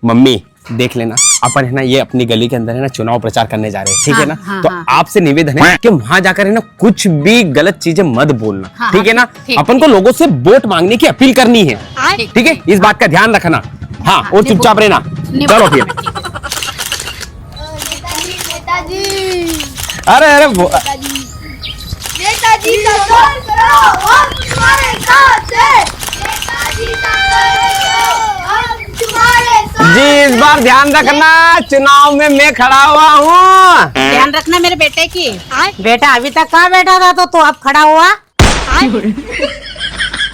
Mummy देख लेना, अपन है ना ये अपनी गली के अंदर है ना चुनाव प्रचार करने जा रहे हैं, ठीक है ना। हाँ, तो हाँ। आपसे निवेदन है कि वहां जाकर है ना कुछ भी गलत चीजें मत बोलना, हाँ, ठीक है ना। ठीक, अपन को लोगों से वोट मांगने की अपील करनी है, ठीक, ठीक है। इस बात का ध्यान रखना। हाँ, और चुपचाप रहना। चलो फिर। अरे अरे नेताजी का दौर करो, हम तुम्हारे साथ हैं। नेताजी का दौर करो, हम तुम्हारे साथ जी, इस बार ध्यान रखना, चुनाव में मैं खड़ा हुआ हूँ। ध्यान रखना मेरे बेटे की। बेटा अभी तक कहाँ बैठा था तो अब खड़ा हुआ।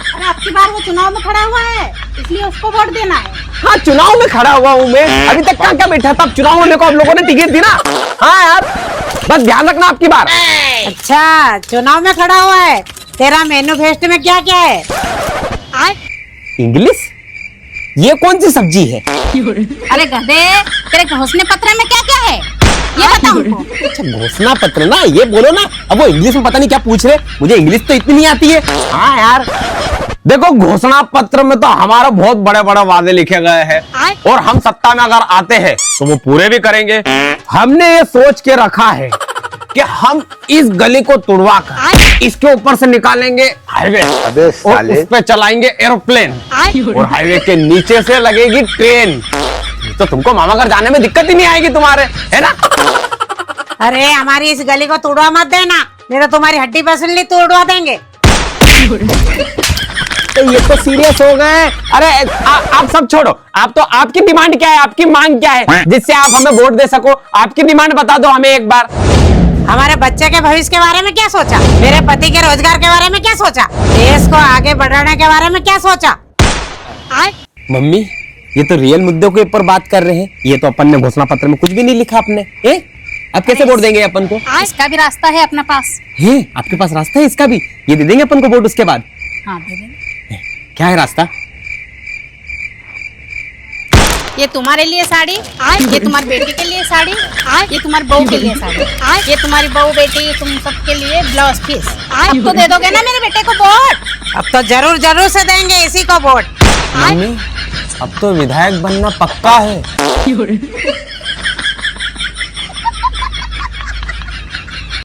अरे आपकी बार वो चुनाव में खड़ा हुआ है, इसलिए उसको वोट देना है। हाँ, चुनाव में खड़ा हुआ हूँ मैं। अभी तक क्या क्या बैठा था, अब चुनाव में को आप लोगों ने टिकट दी ना। हाँ यार, बस ध्यान रखना आपकी बार। अच्छा, चुनाव में खड़ा हुआ है। तेरा मैनिफेस्टो में क्या क्या है? इंग्लिश? ये कौन सी सब्जी है? अरे गधे, तेरे घोषणा पत्र में क्या क्या है ये बता हमको। अच्छा, घोषणा पत्र ना, ये बोलो ना। अब वो इंग्लिश में पता नहीं क्या पूछ रहे, मुझे इंग्लिश तो इतनी नहीं आती है। हाँ यार, देखो घोषणा पत्र में तो हमारा बहुत बड़े बड़े वादे लिखे गए हैं, और हम सत्ता में अगर आते हैं तो वो पूरे भी करेंगे। हमने ये सोच के रखा है कि हम इस गली को तुड़वा कर इसके ऊपर से निकालेंगे हाईवे, और उस पे चलाएंगे एरोप्लेन, और हाईवे के नीचे से लगेगी ट्रेन। तो तुमको मामा घर जाने में दिक्कत ही नहीं आएगी तुम्हारे, है ना। अरे हमारी इस गली को तोड़वा मत देना, नहीं तो तुम्हारी हड्डी पसली तोड़वा देंगे। तो ये तो सीरियस हो गए। अरे आप सब छोड़ो, आप तो आपकी डिमांड क्या है, आपकी मांग क्या है जिससे आप हमें वोट दे सको? आपकी डिमांड बता दो हमें एक बार। हमारे बच्चे के भविष्य के बारे में क्या सोचा? मेरे पति के रोजगार के बारे में क्या सोचा? देश को आगे बढ़ाने के बारे में क्या सोचा? मम्मी, ये तो रियल मुद्दों के ऊपर बात कर रहे हैं। ये तो अपन ने घोषणा पत्र में कुछ भी नहीं लिखा अपने। अब कैसे वोट देंगे अपन को? इसका भी रास्ता है अपने पास। है आपके पास रास्ता है इसका भी? ये दे देंगे अपन को वोट उसके बाद? हाँ दे देंगे। क्या है रास्ता? ये तुम्हारे लिए साड़ी, ये तुम्हारी बेटी के लिए साड़ी, ये तुम्हारी बहू के लिए साड़ी, ये तुम्हारी बहू बेटी तुम सबके लिए ब्लाउज पीस। अब तो दे दोगे ना मेरे बेटे को वोट? अब तो जरूर जरूर से देंगे इसी को वोट। मम्मी, अब तो विधायक बनना पक्का है।